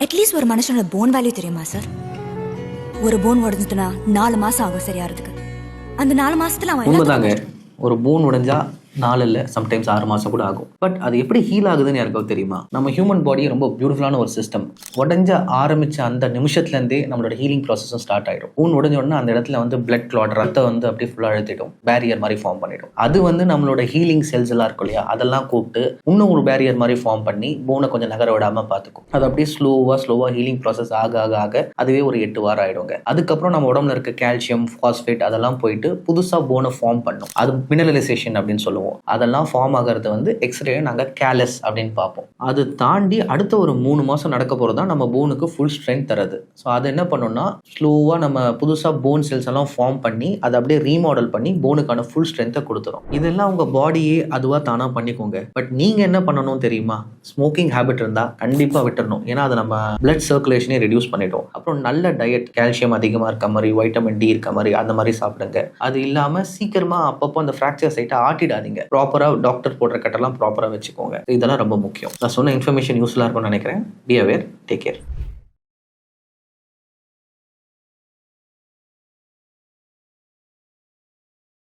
At least ஒரு மனுஷனோட phone value தெரியுமா சார்? ஒரு போன் உடஞ்சிட்டுனா 4 மாசம் ஆகும் சரியாகிறதுக்கு. அந்த 4 மாசத்துல அவன் உண்மைதாங்க. ஒரு போன் உடைஞ்சா 4 இல்லை, சம்டைம்ஸ் 6 மாதம் கூட ஆகும். பட் அது எப்படி ஹீல் ஆகுதுன்னு யாருக்காவது தெரியுமா? நம்ம ஹியூமன் பாடி ரொம்ப பியூட்டிஃபுல்லான ஒரு சிஸ்டம். உடஞ்ச ஆரம்பிச்ச அந்த நிமிஷத்துலேருந்தே நம்மளோட ஹீலிங் ப்ராசஸும் ஸ்டார்ட் ஆகிடும். போன் உடஞ்ச உடனே அந்த இடத்துல பிளட் கிளாட், ரத்தம் அப்படியே ஃபுல்லாக அழுத்திடும், பேரியர் மாதிரி ஃபார்ம் பண்ணிடும். அது நம்மளோட ஹீலிங் செல்ஸ் எல்லாம் இருக்கும் இல்லையா, அதெல்லாம் கூப்பிட்டு இன்னும் ஒரு பேரியர் மாதிரி ஃபார்ம் பண்ணி போனை கொஞ்சம் நகர விடாமல் பார்த்துக்கும். அது அப்படியே ஸ்லோவாக ஹீலிங் ப்ராசஸ் ஆக அதுவே ஒரு 8 வாரம் ஆகிடுங்க. அதுக்கப்புறம் நம்ம உடம்புல இருக்க கால்சியம், பாஸ்பேட் அதெல்லாம் போயிட்டு புதுசாக போனை ஃபார்ம் பண்ணும். அது மினரலைசேஷன் அப்படின்னு சொல்லுவோம். அதெல்லாம் ஃபார்ம் ஆகிறது எக்ஸ்ரே நாங்கள் கேலஸ் அப்படின்னு பார்ப்போம். அது தாண்டி அடுத்த ஒரு 3 மாதம் நடக்க போகிறது தான் நம்ம போனுக்கு ஃபுல் ஸ்ட்ரென்த் தருது. ஸோ அது என்ன பண்ணணும்னா ஸ்லோவாக நம்ம புதுசாக போன் செல்ஸ் எல்லாம் ஃபார்ம் பண்ணி அதை அப்படியே ரீமாடல் பண்ணி போனுக்கான ஃபுல் ஸ்ட்ரென்த்தை கொடுத்துரும். இதெல்லாம் உங்கள் பாடியே அதுவாக தானாக பண்ணிக்கோங்க. பட் நீங்கள் என்ன பண்ணணும் தெரியுமா? ஸ்மோக்கிங் ஹேபிட் இருந்தால் கண்டிப்பாக விட்டுறணும். ஏன்னா அது நம்ம பிளட் சர்க்குலேஷனே ரெடியூஸ் பண்ணிடும். அப்புறம் நல்ல டயட், கால்சியம் அதிகமாக இருக்க மாதிரி, வைட்டமின் டி இருக்க மாதிரி அந்த மாதிரி சாப்பிடுங்க. அது இல்லாமல் சீக்கிரமாக அப்பப்போ அந்த ஃப்ராக்சர் சைட்டை ஆட்டிடாதீங்க. ப்ராப்பராக டாக்டர் போடுற கட்டெல்லாம் ப்ராப்பராக வச்சுக்கோங்க. இதெல்லாம் ரொம்ப முக்கியம். நான் சொன்ன இன்ஃபர்மேஷன் யூஸ்ஃபுல்லாக இருக்கும்னு நினைக்கிறேன். Be aware, take care.